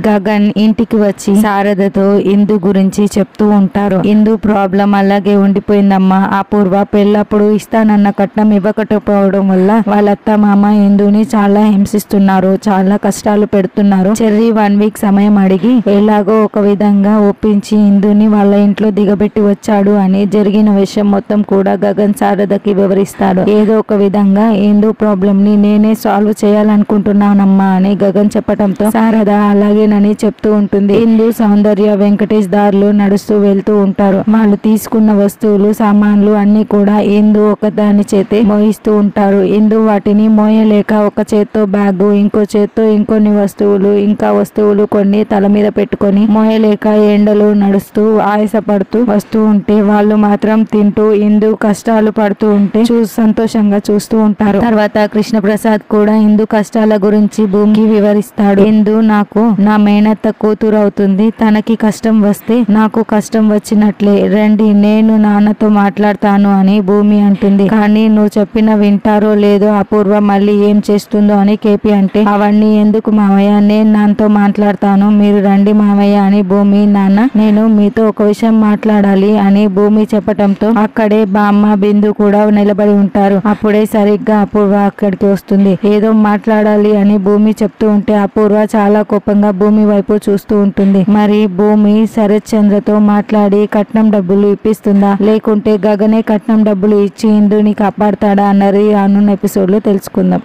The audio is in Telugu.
గగన్ ఇంటికి వచ్చి శారదతో ఇందు గురించి చెప్తూ ఉంటారు. ఇందు ప్రాబ్లం అలాగే ఉండిపోయిందమ్మా. అపూర్వ పెళ్ళప్పుడు ఇస్తానన్న కట్నం ఇవ్వకపోవడం వల్ల వాళ్ళ అత్త మామ ఇందుని చాలా హింసిస్తున్నారు, చాలా కష్టాలు పెడుతున్నారు. చెర్రీ 1 వీక్ సమయం అడిగి ఎలాగో ఒక విధంగా ఒప్పించి ఇందుని వాళ్ళ ఇంట్లో దిగబెట్టి వచ్చాడు అని జరిగిన విషయం మొత్తం కూడా గగన్ శారదకి వివరిస్తాడు. ఏదో ఒక విధంగా ఇందు ప్రాబ్లం ని నేనే సాల్వ్ చేయాలనుకుంటున్నానమ్మా అని గగన్ చెప్పటంతో శారద అలాగేనని చెప్తూ ఉంటుంది. ఇందు సౌందర్య వెంకటేష్ దారిలో నడుస్తూ వెళ్తూ ఉంటారు. వాళ్ళు తీసుకున్న వస్తువులు సామాన్లు అన్ని కూడా ఇందు ఒక దాని చేతే మోయిస్తూ ఉంటారు. ఇందు వాటిని మోయలేక ఒక చేత్తో బ్యాగు, ఇంకో చేత్తో ఇంకొన్ని వస్తువులు, ఇంకా వస్తువులు కొన్ని తల మీద పెట్టుకొని మోయలేక ఎండలో నడుస్తూ ఆయాసపడుతూ వస్తూ ఉంటే వాళ్ళు మాత్రం తింటూ ఇందు కష్టాలు పడుతూ ఉంటే సంతోషంగా చూస్తూ ఉంటారు. తర్వాత కృష్ణప్రసాద్ కూడా ఇందు కష్టాల గురించి భూమికి వివరిస్తాడు. ఇందు నాకు నా మేనత్త కూతురు అవుతుంది, తనకి కష్టం వస్తే నాకు కష్టం వచ్చినట్లే, రండి నేను నాన్నతో మాట్లాడతాను అని భూమి అంటుంది. కానీ నువ్వు చెప్పిన వింటారో లేదో అపూర్వ మళ్ళీ ఏం చేస్తుందో అని కేపీ అంటే, అవన్నీ ఎందుకు మావయ్య, నేను నాన్నతో మాట్లాడతాను, మీరు రండి మావయ్య అని భూమి, నాన్న నేను మీతో ఒక విషయం మాట్లాడాలి అని భూమి చెప్పటంతో అక్కడే బామ్మ బిందు కూడా నిలబడి ఉంటారు. అప్పుడే సరిగ్గా అపూర్వ అక్కడికి వస్తుంది. ఏదో మాట్లాడాలి అని భూమి చెప్తూ ఉంటే అపూర్వ చాలా కోపంగా భూమి వైపు చూస్తూ ఉంటుంది. మరి భూమి శరత్ చంద్రతో మాట్లాడి కట్నం డబ్బులు ఇప్పిస్తుందా, లేకుంటే గగనే కట్నం డబ్బులు ఇచ్చి ఇందుని కాపాడతాడా అన్నది రానున్న ఎపిసోడ్ లో తెలుసుకుందాం.